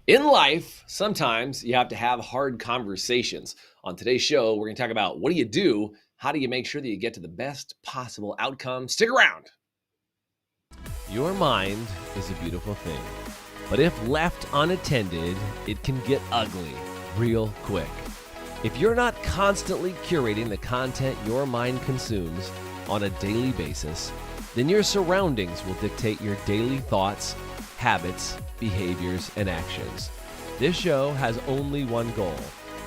In life, sometimes you have to have hard conversations. On today's show, we're going to talk about what do you do? How do you make sure that you get to the best possible outcome? Stick around. Your mind is a beautiful thing, but if left unattended, it can get ugly real quick. If you're not constantly curating the content your mind consumes on a daily basis, then your surroundings will dictate your daily thoughts, habits, behaviors, and actions. This show has only one goal: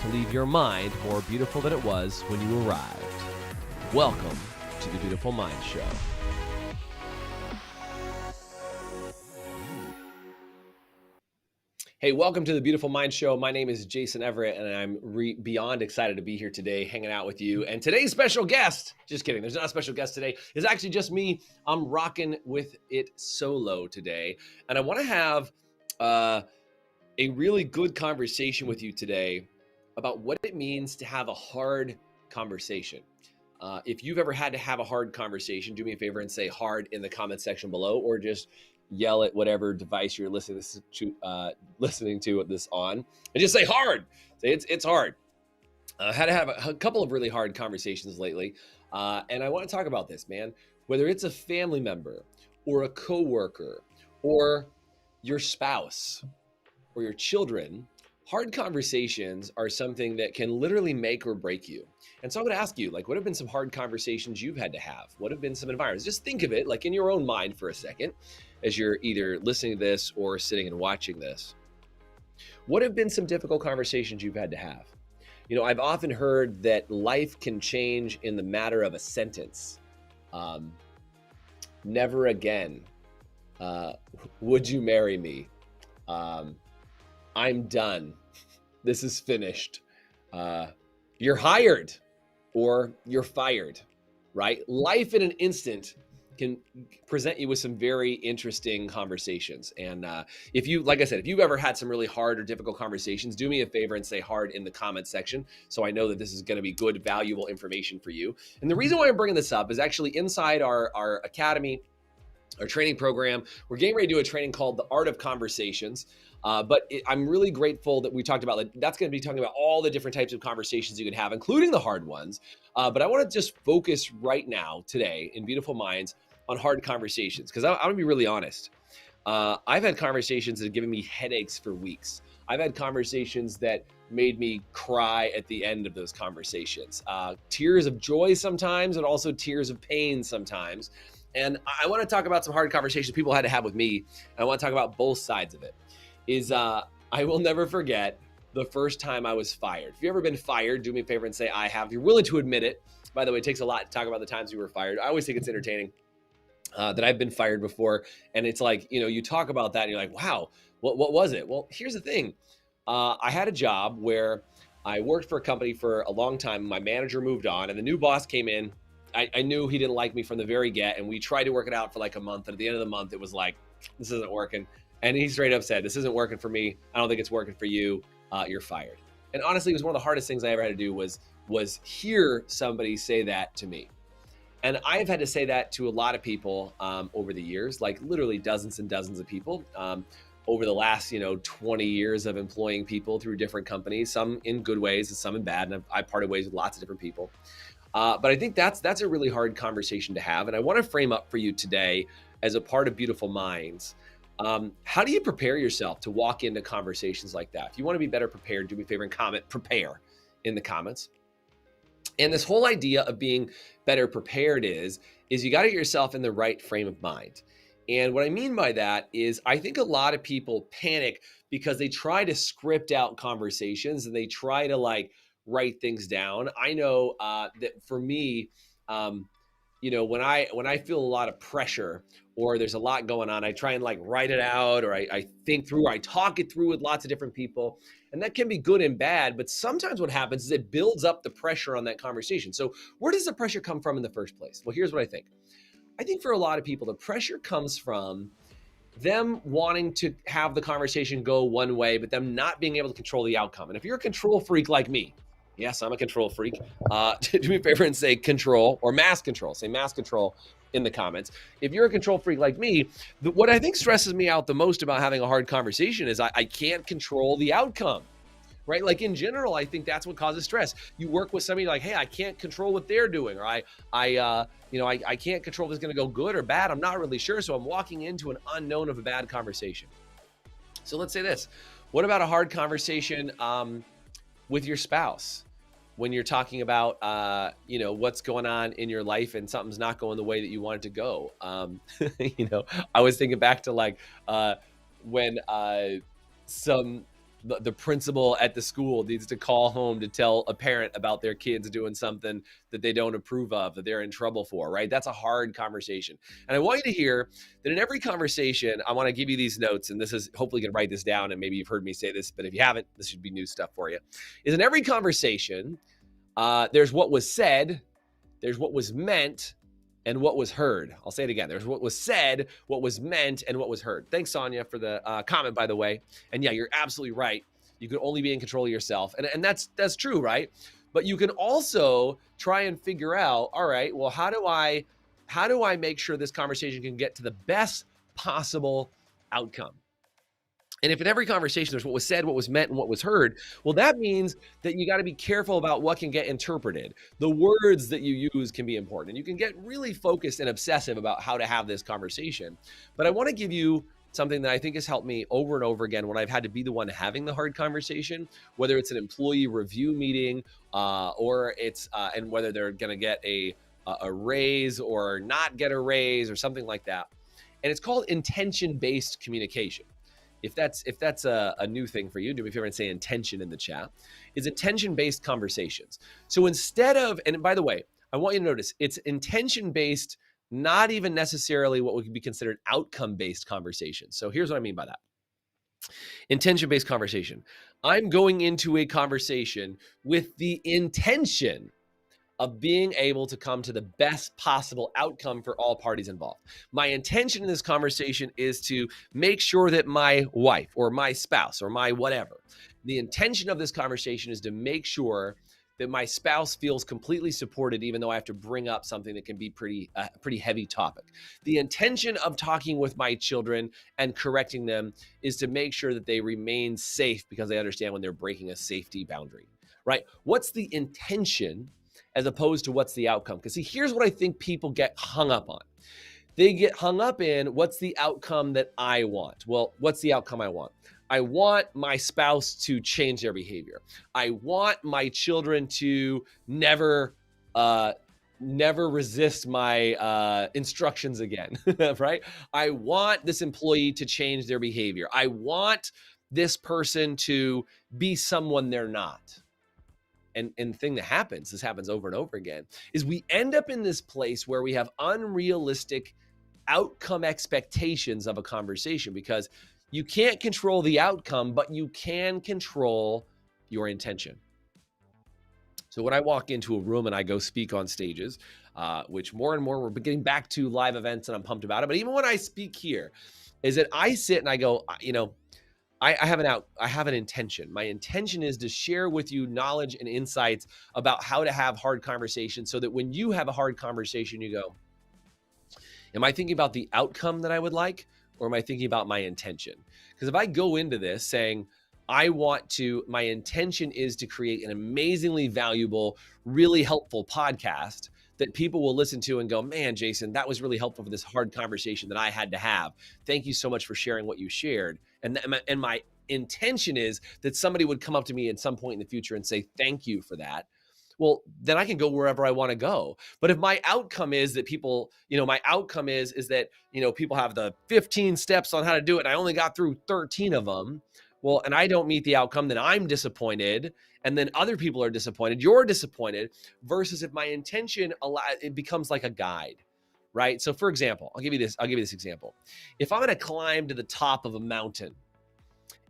to leave your mind more beautiful than it was when you arrived. Welcome to the Beautiful Mind Show. Hey, welcome to the Beautiful Mind Show. My name is Jason Everett, and I'm beyond excited to be here today hanging out with you. And today's special guest, just kidding, there's not a special guest today, is actually just me. I'm rocking with it solo today. And I want to have a really good conversation with you today about what it means to have a hard conversation. If you've ever had to have a hard conversation, do me a favor and say hard in the comment section below, or just yell at whatever device you're listening to this on, and just say hard. Say it's hard. I had to have a couple of really hard conversations lately, and I want to talk about this, man. Whether it's a family member or a coworker or your spouse or your children, hard conversations are something that can literally make or break you. And so I'm going to ask you, what have been some hard conversations you've had to have? What have been some environments? Just think of it in your own mind for a second as you're either listening to this or sitting and watching this. What have been some difficult conversations you've had to have? You know, I've often heard that life can change in the matter of a sentence. Never again. Would you marry me? I'm done. This is finished. You're hired or you're fired, right? Life in an instant can present you with some very interesting conversations. And if you've ever had some really hard or difficult conversations, do me a favor and say hard in the comment section, so I know that this is going to be good, valuable information for you. And the reason why I'm bringing this up is actually inside our academy, our training program. We're getting ready to do a training called The Art of Conversations. I'm really grateful that we talked about that's going to be talking about all the different types of conversations you can have, including the hard ones. But I want to just focus right now, today, in Beautiful Minds, on hard conversations, because I'm going to be really honest. I've had conversations that have given me headaches for weeks. I've had conversations that made me cry at the end of those conversations. Tears of joy sometimes, and also tears of pain sometimes. And I want to talk about some hard conversations people had to have with me. I want to talk about both sides of it. I will never forget the first time I was fired. If you've ever been fired, do me a favor and say I have. If you're willing to admit it. By the way, it takes a lot to talk about the times you were fired. I always think it's entertaining that I've been fired before. And it's you talk about that and you're like, wow, what was it? Well, here's the thing. I had a job where I worked for a company for a long time. My manager moved on and the new boss came in. I knew he didn't like me from the very get, and we tried to work it out for a month. And at the end of the month, it was like, this isn't working. And he straight up said, this isn't working for me. I don't think it's working for you. You're fired. And honestly, it was one of the hardest things I ever had to do was hear somebody say that to me. And I've had to say that to a lot of people over the years, literally dozens and dozens of people over the last, 20 years of employing people through different companies, some in good ways and some in bad. And I've parted ways with lots of different people. But I think that's a really hard conversation to have. And I want to frame up for you today, as a part of Beautiful Minds, how do you prepare yourself to walk into conversations like that? If you want to be better prepared, do me a favor and comment prepare in the comments. And this whole idea of being better prepared is you got to get yourself in the right frame of mind. And what I mean by that is I think a lot of people panic because they try to script out conversations and they try to write things down. I know that for me, when I feel a lot of pressure or there's a lot going on, I try and write it out, or I think through, or I talk it through with lots of different people. And that can be good and bad, but sometimes what happens is it builds up the pressure on that conversation. So where does the pressure come from in the first place? Well, here's what I think. I think for a lot of people, the pressure comes from them wanting to have the conversation go one way, but them not being able to control the outcome. And if you're a control freak like me, Yes, I'm a control freak. Do me a favor and say control or mass control. Say mass control in the comments. If you're a control freak like me, what I think stresses me out the most about having a hard conversation is I can't control the outcome, right? Like in general, I think that's what causes stress. You work with somebody like, hey, I can't control what they're doing, or I can't control if it's going to go good or bad. I'm not really sure. So I'm walking into an unknown of a bad conversation. So let's say this. What about a hard conversation with your spouse when you're talking about what's going on in your life and something's not going the way that you want it to go? I was thinking back to like when the principal at the school needs to call home to tell a parent about their kids doing something that they don't approve of, that they're in trouble for, right? That's a hard conversation. And I want you to hear that in every conversation, I want to give you these notes, and this is hopefully going to write this down, and maybe you've heard me say this, but if you haven't, this should be new stuff for you, is in every conversation, there's what was said, there's what was meant, and what was heard. I'll say it again. There's what was said, what was meant, and what was heard. Thanks, Sonia, for the comment, by the way. And yeah, you're absolutely right. You can only be in control of yourself. And that's true, right? But you can also try and figure out, all right, well, how do I make sure this conversation can get to the best possible outcome? And if in every conversation there's what was said, what was meant, and what was heard, well, that means that you got to be careful about what can get interpreted. The words that you use can be important. And you can get really focused and obsessive about how to have this conversation. But I want to give you something that I think has helped me over and over again when I've had to be the one having the hard conversation, whether it's an employee review meeting or it's and whether they're going to get a raise or not get a raise or something like that. And it's called intention-based communication. If that's a new thing for you, do me a favor and say intention in the chat, is intention-based conversations. So instead of, and by the way, I want you to notice it's intention-based, not even necessarily what would be considered outcome-based conversations. So here's what I mean by that. Intention-based conversation. I'm going into a conversation with the intention of being able to come to the best possible outcome for all parties involved. My intention in this conversation is to make sure that my wife or my spouse or my whatever, the intention of this conversation is to make sure that my spouse feels completely supported, even though I have to bring up something that can be pretty heavy topic. The intention of talking with my children and correcting them is to make sure that they remain safe because they understand when they're breaking a safety boundary, right? What's the intention as opposed to what's the outcome? Because see, here's what I think people get hung up on. They get hung up in what's the outcome that I want? Well, what's the outcome I want? I want my spouse to change their behavior. I want my children to never resist my instructions again, right? I want this employee to change their behavior. I want this person to be someone they're not. And the thing that happens, this happens over and over again, is we end up in this place where we have unrealistic outcome expectations of a conversation because you can't control the outcome, but you can control your intention. So when I walk into a room and I go speak on stages, which more and more we're getting back to live events and I'm pumped about it. But even when I speak here, is that I sit and I go, I have an intention. My intention is to share with you knowledge and insights about how to have hard conversations so that when you have a hard conversation, you go, am I thinking about the outcome that I would like, or am I thinking about my intention? Because if I go into this saying, my intention is to create an amazingly valuable, really helpful podcast that people will listen to and go, man, Jason, that was really helpful for this hard conversation that I had to have. Thank you so much for sharing what you shared. And my intention is that somebody would come up to me at some point in the future and say, thank you for that. Well, then I can go wherever I want to go. But if my outcome is that people, my outcome is that, people have the 15 steps on how to do it, and I only got through 13 of them. Well, and I don't meet the outcome, then I'm disappointed. And then other people are disappointed. You're disappointed versus if my intention, it becomes like a guide, right? So for example, I'll give you this example. If I'm going to climb to the top of a mountain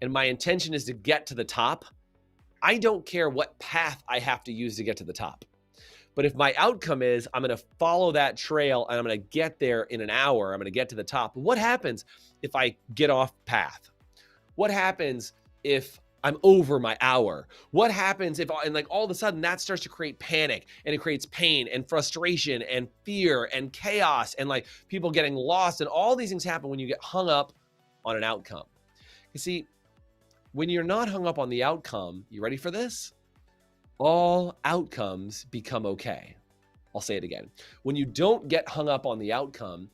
and my intention is to get to the top, I don't care what path I have to use to get to the top. But if my outcome is I'm going to follow that trail and I'm going to get there in an hour, I'm going to get to the top. What happens if I get off path? What happens if I'm over my hour. What happens if, and like all of a sudden that starts to create panic, and it creates pain and frustration and fear and chaos and like people getting lost, and all these things happen when you get hung up on an outcome. You see, when you're not hung up on the outcome, you ready for this? All outcomes become okay. I'll say it again. When you don't get hung up on the outcome,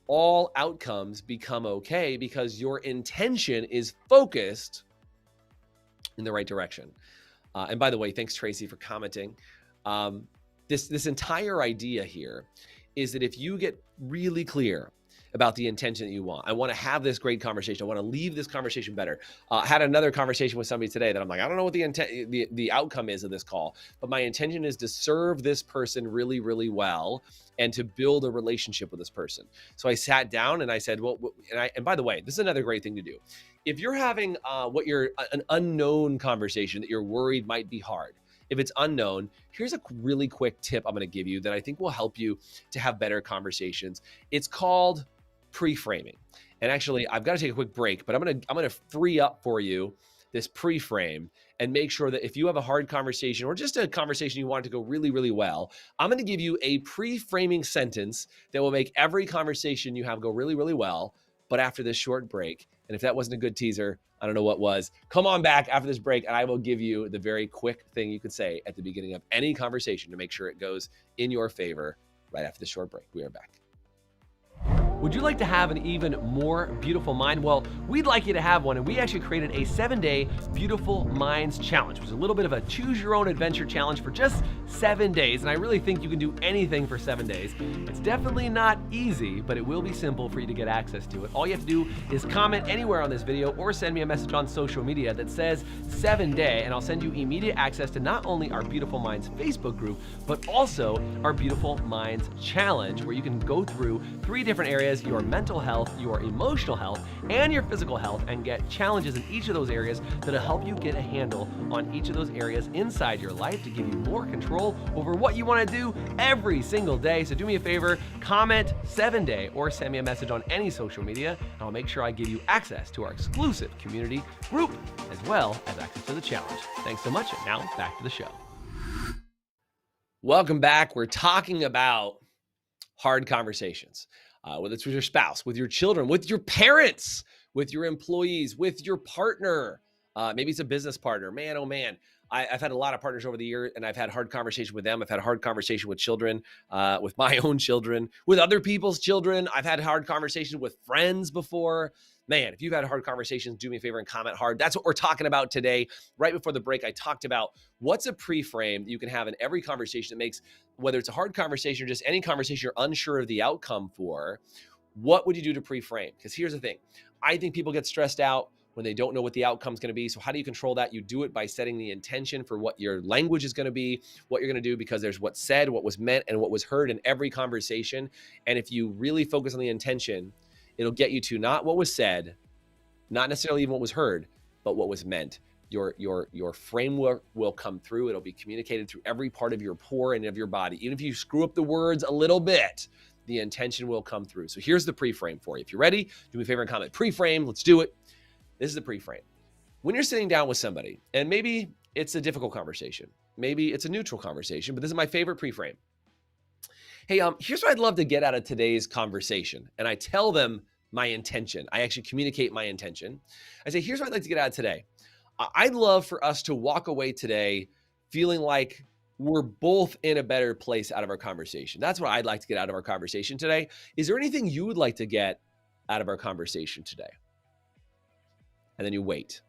all outcomes become okay because your intention is focused in the right direction. And by the way, thanks Tracy for commenting. This entire idea here is that if you get really clear about the intention that you want, I want to have this great conversation, I want to leave this conversation better. Had another conversation with somebody today that I'm like, I don't know what the outcome is of this call, but my intention is to serve this person really, really well and to build a relationship with this person. So I sat down and I said, well, and by the way, this is another great thing to do. If you're having an unknown conversation that you're worried might be hard, if it's unknown, here's a really quick tip I'm going to give you that I think will help you to have better conversations. It's called pre-framing. And actually, I've got to take a quick break, but I'm going to free up for you this pre-frame and make sure that if you have a hard conversation or just a conversation you want it to go really, really well, I'm going to give you a pre-framing sentence that will make every conversation you have go really, really well. But after this short break, and if that wasn't a good teaser, I don't know what was. Come on back after this break and I will give you the very quick thing you could say at the beginning of any conversation to make sure it goes in your favor right after this short break. We are back. Would you like to have an even more beautiful mind? Well, we'd like you to have one, and we actually created a 7-day Beautiful Minds Challenge, which is a little bit of a choose your own adventure challenge for just 7 days. And I really think you can do anything for 7 days. It's definitely not easy, but it will be simple for you to get access to it. All you have to do is comment anywhere on this video or send me a message on social media that says 7-day, and I'll send you immediate access to not only our Beautiful Minds Facebook group, but also our Beautiful Minds Challenge, where you can go through 3 different areas: your mental health, your emotional health, and your physical health, and get challenges in each of those areas that'll help you get a handle on each of those areas inside your life to give you more control over what you want to do every single day. So do me a favor, comment 7-day or send me a message on any social media, and I'll make sure I give you access to our exclusive community group as well as access to the challenge. Thanks so much, and now back to the show. Welcome back. We're talking about hard conversations. Whether it's with your spouse, with your children, with your parents, with your employees, with your partner, maybe it's a business partner. Man, oh man, I've had a lot of partners over the years, and I've had hard conversation with them. I've had a hard conversation with children, with my own children, with other people's children. I've had hard conversations with friends before. Man, if you've had hard conversations, do me a favor and comment hard. That's what we're talking about today. Right before the break, I talked about what's a pre-frame that you can have in every conversation that makes, whether it's a hard conversation or just any conversation you're unsure of the outcome for, what would you do to pre-frame? Because here's the thing. I think people get stressed out when they don't know what the outcome is going to be. So how do you control that? You do it by setting the intention for what your language is going to be, what you're going to do, because there's what's said, what was meant, and what was heard in every conversation. And if you really focus on the intention, it'll get you to not what was said, not necessarily even what was heard, but what was meant. Your framework will come through. It'll be communicated through every part of your pore and of your body. Even if you screw up the words a little bit, the intention will come through. So here's the pre-frame for you. If you're ready, do me a favor and comment pre-frame. Let's do it. This is the pre-frame. When you're sitting down with somebody, and maybe it's a difficult conversation, maybe it's a neutral conversation, but this is my favorite pre-frame. Hey, here's what I'd love to get out of today's conversation. And I tell them my intention. I actually communicate my intention. I say, here's what I'd like to get out of today. I'd love for us to walk away today feeling like we're both in a better place out of our conversation. That's what I'd like to get out of our conversation today. Is there anything you would like to get out of our conversation today? And then you wait.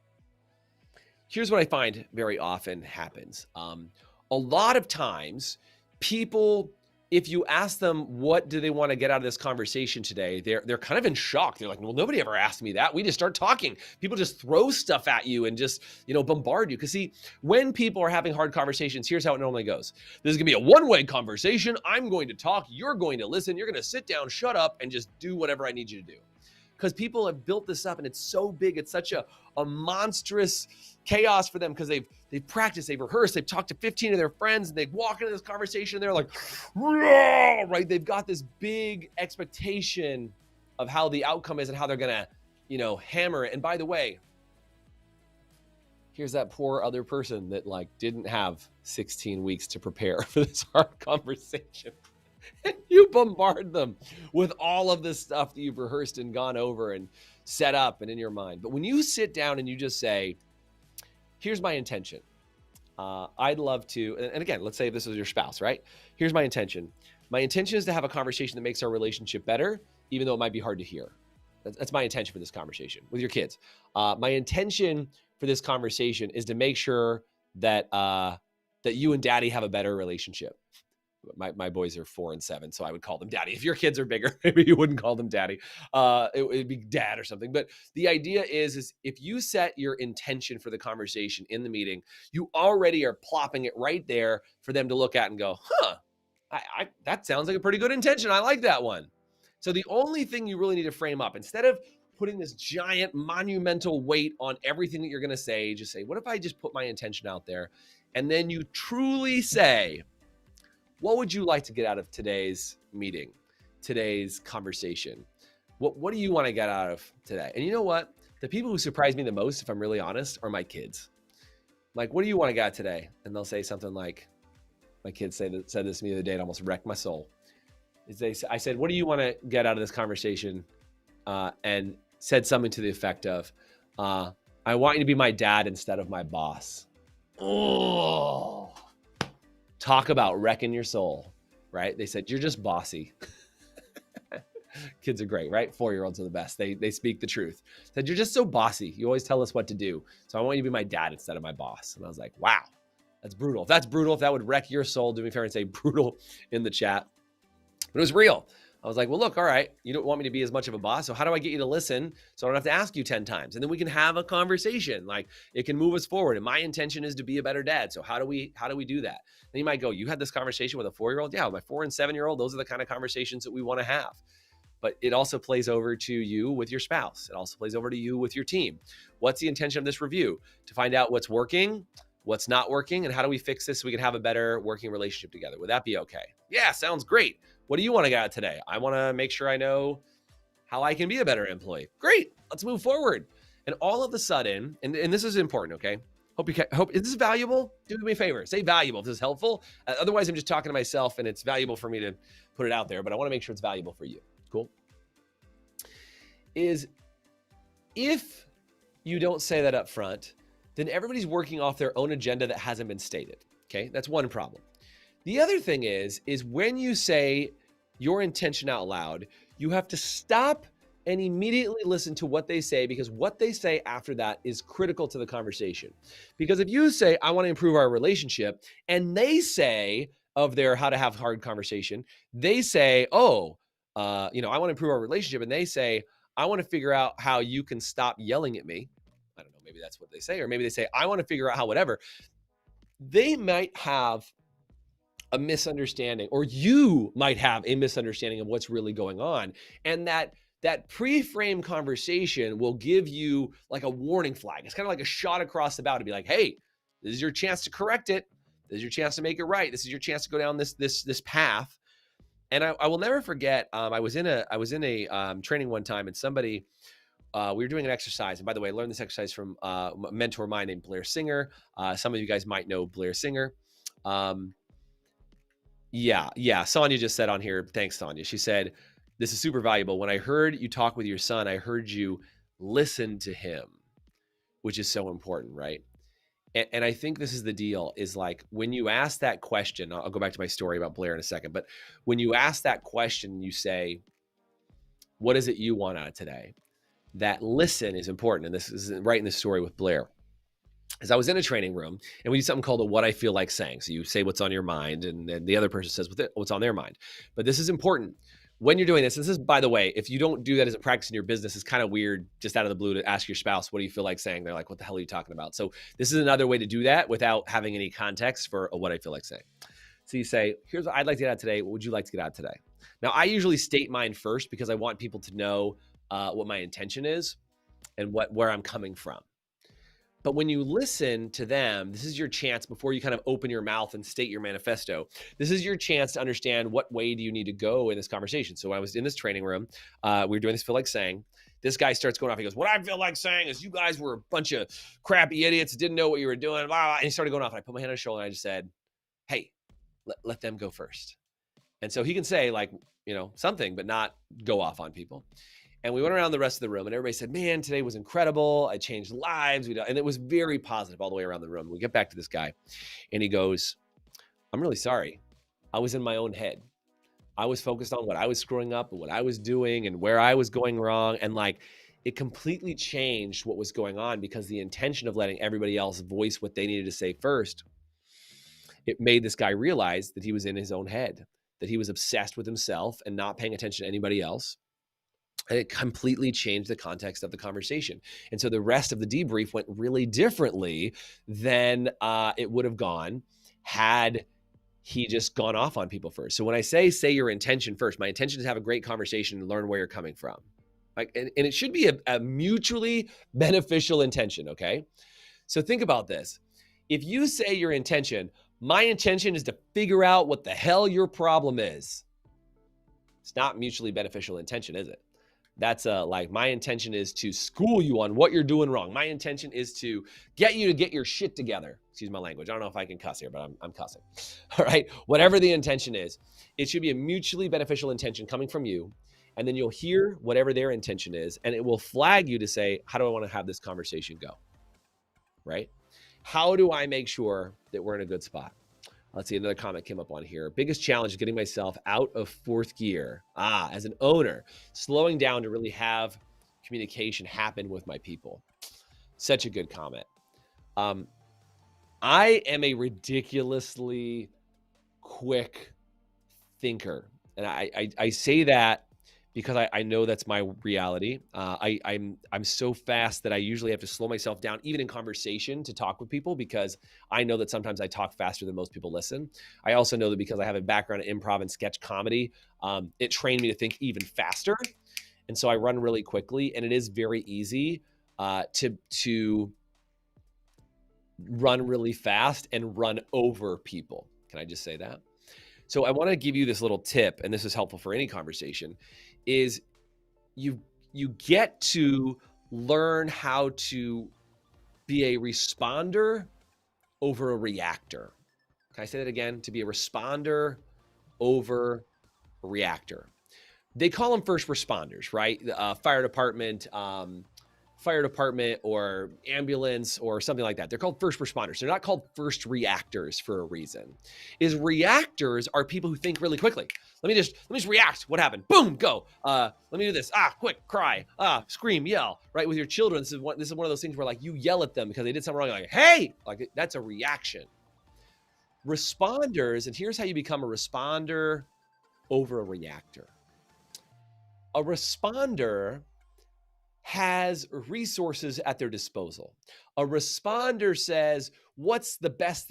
Here's what I find very often happens. A lot of times people, if you ask them what do they want to get out of this conversation today, they're kind of in shock. They're like, well, nobody ever asked me that. We just start talking. People just throw stuff at you and just, bombard you. Because see, when people are having hard conversations, here's how it normally goes. This is gonna be a one-way conversation. I'm going to talk, you're going to listen, you're gonna sit down, shut up, and just do whatever I need you to do. Because people have built this up and it's so big, it's such a monstrous chaos for them because they've practiced, they've rehearsed, they've talked to 15 of their friends, and they walk into this conversation and they're like, right? They've got this big expectation of how the outcome is and how they're gonna, hammer it. And by the way, here's that poor other person that like didn't have 16 weeks to prepare for this hard conversation. And you bombard them with all of this stuff that you've rehearsed and gone over and set up and in your mind. But when you sit down and you just say, here's my intention. I'd love to, and again, let's say this is your spouse, right? Here's my intention. My intention is to have a conversation that makes our relationship better, even though it might be hard to hear. That's my intention for this conversation with your kids. My intention for this conversation is to make sure that that you and daddy have a better relationship. My boys are 4 and 7, so I would call them daddy. If your kids are bigger, maybe you wouldn't call them daddy. It'd be dad or something. But the idea is if you set your intention for the conversation in the meeting, you already are plopping it right there for them to look at and go, huh, that sounds like a pretty good intention. I like that one. So the only thing you really need to frame up, instead of putting this giant monumental weight on everything that you're going to say, just say, what if I just put my intention out there? And then you truly say, what would you like to get out of today's meeting, today's conversation? What do you want to get out of today? And you know what? The people who surprise me the most, if I'm really honest, are my kids. Like, what do you want to get out today? And they'll say something like, my kids said this to me the other day, it almost wrecked my soul. I said, what do you want to get out of this conversation? And said something to the effect of, I want you to be my dad instead of my boss. Oh. Talk about wrecking your soul, right? They said, you're just bossy. Kids are great, right? 4-year-olds are the best. They speak the truth. Said, you're just so bossy. You always tell us what to do. So I want you to be my dad instead of my boss. And I was like, wow, that's brutal. If that's brutal, if that would wreck your soul, do me a favor and say brutal in the chat. But it was real. I was like, well, look, all right, you don't want me to be as much of a boss. So how do I get you to listen so I don't have to ask you 10 times? And then we can have a conversation. Like, it can move us forward. And my intention is to be a better dad. So how do we do that? Then you might go, you had this conversation with a 4-year-old? Yeah, my 4 and 7-year-old, those are the kind of conversations that we want to have. But it also plays over to you with your spouse. It also plays over to you with your team. What's the intention of this review? To find out what's working, what's not working, and how do we fix this so we can have a better working relationship together? Would that be okay? Yeah, sounds great. What do you want to get out today? I want to make sure I know how I can be a better employee. Great, let's move forward. And all of a sudden, and this is important, okay? Hope is this valuable? Do me a favor, say valuable if this is helpful. Otherwise, I'm just talking to myself and it's valuable for me to put it out there, but I want to make sure it's valuable for you. Cool? Is if you don't say that up front, then everybody's working off their own agenda that hasn't been stated, okay? That's one problem. The other thing is when you say your intention out loud, you have to stop and immediately listen to what they say, because what they say after that is critical to the conversation. Because if you say, I want to improve our relationship, and they say of their how to have hard conversation, they say, I want to improve our relationship. And they say, I want to figure out how you can stop yelling at me. I don't know, maybe that's what they say. Or maybe they say, I want to figure out how whatever. They might have a misunderstanding, or you might have a misunderstanding of what's really going on. And that pre-frame conversation will give you like a warning flag. It's kind of like a shot across the bow to be like, hey, this is your chance to correct it. This is your chance to make it right. This is your chance to go down this path. And I will never forget, I was in a training one time, and somebody, we were doing an exercise. And by the way, I learned this exercise from a mentor of mine named Blair Singer. Some of you guys might know Blair Singer. Yeah. Sonia just said on here, thanks, Sonia. She said, this is super valuable. When I heard you talk with your son, I heard you listen to him, which is so important, right? And I think this is the deal, is like when you ask that question, I'll go back to my story about Blair in a second, but when you ask that question, you say, what is it you want out of today? That listen is important. And this is right in the story with Blair. As I was in a training room, and we do something called a what I feel like saying. So you say what's on your mind, and then the other person says what's on their mind. But this is important. When you're doing this is, by the way, if you don't do that as a practice in your business, it's kind of weird just out of the blue to ask your spouse, what do you feel like saying? They're like, what the hell are you talking about? So this is another way to do that without having any context for what I feel like saying. So you say, here's what I'd like to get out today. What would you like to get out today? Now, I usually state mine first because I want people to know what my intention is and where I'm coming from. But when you listen to them, this is your chance before you kind of open your mouth and state your manifesto. This is your chance to understand what way do you need to go in this conversation. So when I was in this training room, we were doing this feel like saying. This guy starts going off. He goes, what I feel like saying is you guys were a bunch of crappy idiots, didn't know what you were doing, blah, blah. And he started going off. And I put my hand on his shoulder and I just said, hey, let them go first. And so he can say like, something, but not go off on people. And we went around the rest of the room and everybody said, man, today was incredible. I changed lives. And it was very positive all the way around the room. We get back to this guy and he goes, I'm really sorry. I was in my own head. I was focused on what I was screwing up and what I was doing and where I was going wrong. And like, it completely changed what was going on because the intention of letting everybody else voice what they needed to say first, it made this guy realize that he was in his own head, that he was obsessed with himself and not paying attention to anybody else. And it completely changed the context of the conversation. And so the rest of the debrief went really differently than it would have gone had he just gone off on people first. So when I say your intention first, my intention is to have a great conversation and learn where you're coming from. Like, and it should be a mutually beneficial intention, okay? So think about this. If you say your intention, my intention is to figure out what the hell your problem is. It's not mutually beneficial intention, is it? That's like my intention is to school you on what you're doing wrong. My intention is to get you to get your shit together. Excuse my language. I don't know if I can cuss here, but I'm cussing. All right. Whatever the intention is, it should be a mutually beneficial intention coming from you. And then you'll hear whatever their intention is, and it will flag you to say, how do I want to have this conversation go? Right? How do I make sure that we're in a good spot? Let's see, another comment came up on here. Biggest challenge is getting myself out of fourth gear. As an owner, slowing down to really have communication happen with my people. Such a good comment. I am a ridiculously quick thinker. And I say that because I know that's my reality. I'm so fast that I usually have to slow myself down, even in conversation, to talk with people, because I know that sometimes I talk faster than most people listen. I also know that because I have a background in improv and sketch comedy, it trained me to think even faster. And so I run really quickly, and it is very easy to run really fast and run over people. Can I just say that? So I want to give you this little tip, and this is helpful for any conversation, is you get to learn how to be a responder over a reactor. Can I say that again? To be a responder over a reactor. They call them first responders, right? Fire department or ambulance or something like that. They're called first responders. They're not called first reactors for a reason. Reactors are people who think really quickly. Let me just react. What happened? Boom, go. Let me do this. Quick, cry. Scream, yell. Right? With your children, this is one of those things where like you yell at them because they did something wrong. You're like, hey, like that's a reaction. Responders, and here's how you become a responder over a reactor. A responder has resources at their disposal. A responder says, what's the best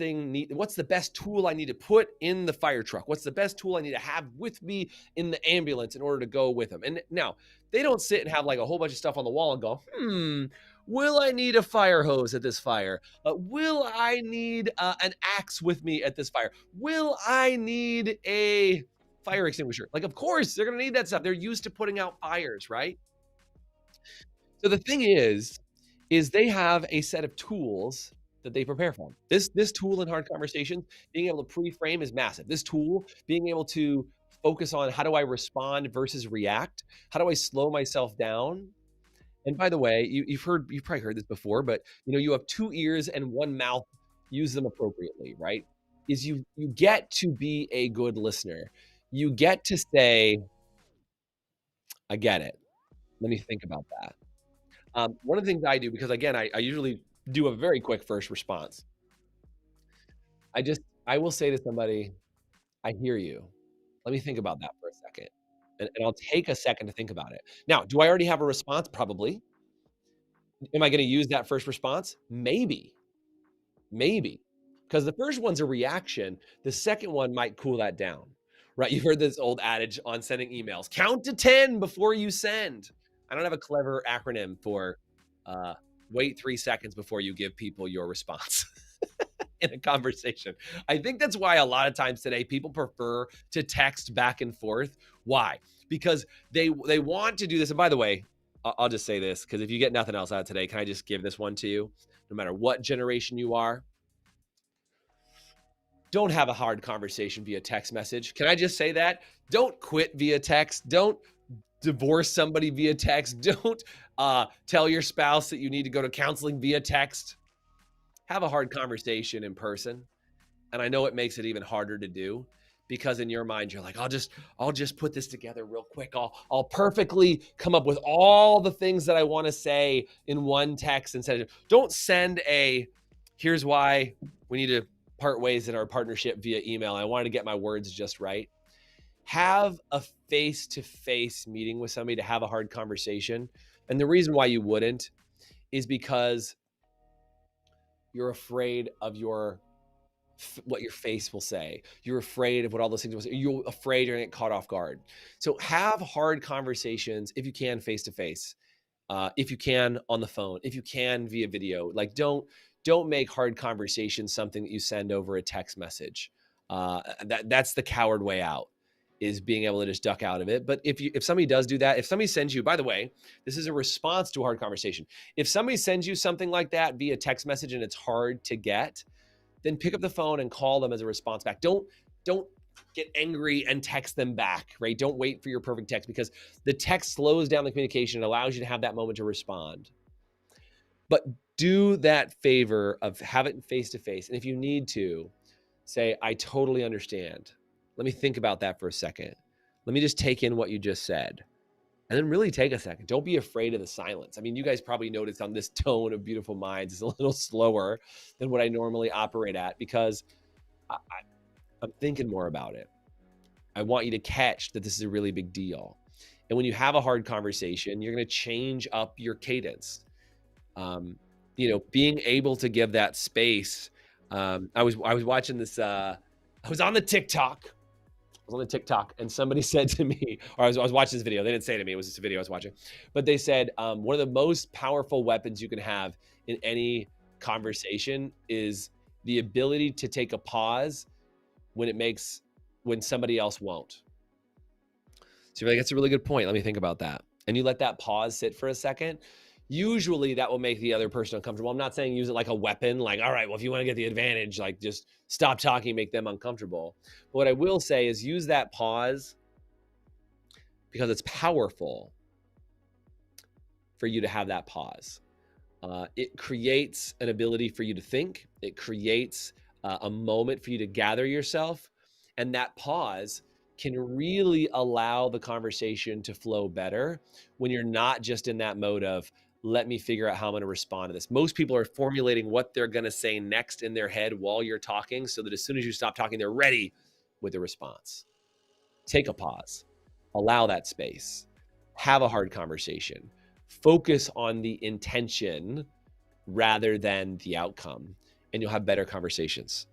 tool I need to put in the fire truck? What's the best tool I need to have with me in the ambulance in order to go with them? And now they don't sit and have like a whole bunch of stuff on the wall and go, will I need a fire hose at this fire? Will I need an axe with me at this fire? Will I need a fire extinguisher? Like, of course, they're going to need that stuff. They're used to putting out fires, right? So the thing is they have a set of tools that they prepare from. This tool in hard conversations, being able to pre-frame is massive. This tool, being able to focus on how do I respond versus react? How do I slow myself down? And by the way, you've probably heard this before, but you have 2 ears and 1 mouth. Use them appropriately, right? Is you get to be a good listener. You get to say, I get it. Let me think about that. One of the things I do, because again, I usually do a very quick first response. I will say to somebody, I hear you. Let me think about that for a second. And I'll take a second to think about it. Now, do I already have a response? Probably. Am I going to use that first response? Maybe. Because the first one's a reaction. The second one might cool that down, right? You've heard this old adage on sending emails, count to 10 before you send. I don't have a clever acronym for wait 3 seconds before you give people your response in a conversation. I think that's why a lot of times today people prefer to text back and forth. Why? Because they want to do this. And by the way, I'll just say this, because if you get nothing else out of today, can I just give this one to you? No matter what generation you are, don't have a hard conversation via text message. Can I just say that? Don't quit via text. Don't divorce somebody via text. Don't tell your spouse that you need to go to counseling via text. Have a hard conversation in person. And I know it makes it even harder to do, because in your mind you're like, I'll just put this together real quick. I'll perfectly come up with all the things that I want to say in one text and send it. Don't send a, here's why we need to part ways in our partnership via email. I wanted to get my words just right. Have a face-to-face meeting with somebody to have a hard conversation. And the reason why you wouldn't is because you're afraid of what your face will say. You're afraid of what all those things will say. You're afraid you're gonna get caught off guard. So have hard conversations if you can face-to-face, if you can on the phone, if you can via video. Like don't make hard conversations something that you send over a text message. That's the coward way out, is being able to just duck out of it. But if somebody does do that, if somebody sends you, by the way, this is a response to a hard conversation. If somebody sends you something like that via text message and it's hard to get, then pick up the phone and call them as a response back. Don't get angry and text them back, right? Don't wait for your perfect text, because the text slows down the communication and allows you to have that moment to respond. But do that favor of have it face to face. And if you need to, say, I totally understand. Let me think about that for a second. Let me just take in what you just said. And then really take a second. Don't be afraid of the silence. I mean, you guys probably noticed on this tone of Beautiful Minds is a little slower than what I normally operate at, because I'm thinking more about it. I want you to catch that this is a really big deal. And when you have a hard conversation, you're going to change up your cadence. Being able to give that space. I was watching this. I was on the TikTok. And somebody said to me, or I was watching this video. They didn't say to me, it was just a video I was watching, but they said one of the most powerful weapons you can have in any conversation is the ability to take a pause when somebody else won't. So you're like, that's a really good point. Let me think about that. And you let that pause sit for a second. Usually that will make the other person uncomfortable. I'm not saying use it like a weapon, like, all right, well, if you want to get the advantage, like just stop talking, make them uncomfortable. But what I will say is use that pause, because it's powerful for you to have that pause. It creates an ability for you to think. It creates a moment for you to gather yourself. And that pause can really allow the conversation to flow better when you're not just in that mode of, let me figure out how I'm going to respond to this. Most people are formulating what they're going to say next in their head while you're talking, so that as soon as you stop talking, they're ready with the response. Take a pause, allow that space, have a hard conversation, focus on the intention rather than the outcome, and you'll have better conversations.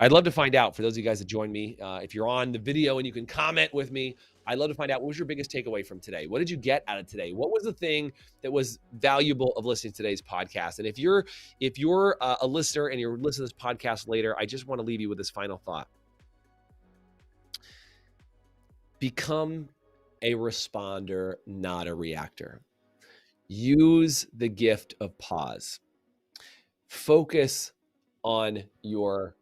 I'd love to find out, for those of you guys that joined me, if you're on the video and you can comment with me, I'd love to find out, what was your biggest takeaway from today? What did you get out of today? What was the thing that was valuable of listening to today's podcast? And if you're a listener and you're listening to this podcast later, I just want to leave you with this final thought. Become a responder, not a reactor. Use the gift of pause. Focus on your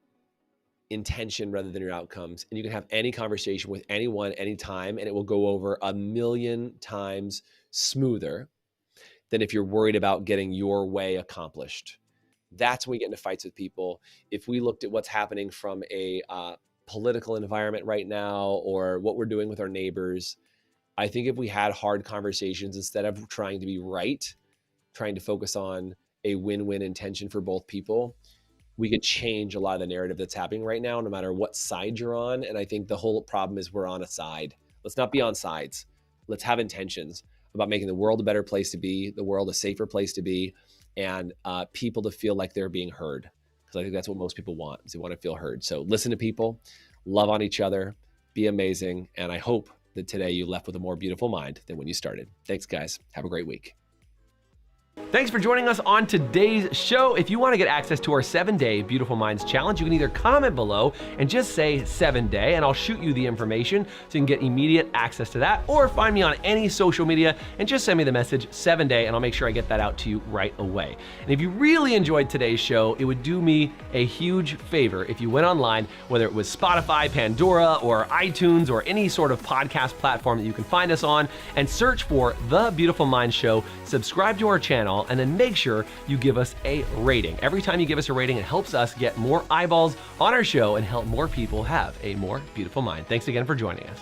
intention rather than your outcomes. And you can have any conversation with anyone, anytime, and it will go over 1,000,000 times smoother than if you're worried about getting your way accomplished. That's when we get into fights with people. If we looked at what's happening from a political environment right now, or what we're doing with our neighbors, I think if we had hard conversations, instead of trying to be right, trying to focus on a win-win intention for both people, we could change a lot of the narrative that's happening right now, no matter what side you're on. And I think the whole problem is we're on a side. Let's not be on sides. Let's have intentions about making the world a better place to be, the world a safer place to be, and people to feel like they're being heard. Because I think that's what most people want, is they want to feel heard. So listen to people, love on each other, be amazing. And I hope that today you left with a more beautiful mind than when you started. Thanks, guys. Have a great week. Thanks for joining us on today's show. If you want to get access to our 7-day Beautiful Minds Challenge, you can either comment below and just say 7-day, and I'll shoot you the information so you can get immediate access to that, or find me on any social media and just send me the message 7-day, and I'll make sure I get that out to you right away. And if you really enjoyed today's show, it would do me a huge favor if you went online, whether it was Spotify, Pandora, or iTunes, or any sort of podcast platform that you can find us on, and search for The Beautiful Mind Show, subscribe to our channel, and then make sure you give us a rating. Every time you give us a rating, it helps us get more eyeballs on our show and help more people have a more beautiful mind. Thanks again for joining us.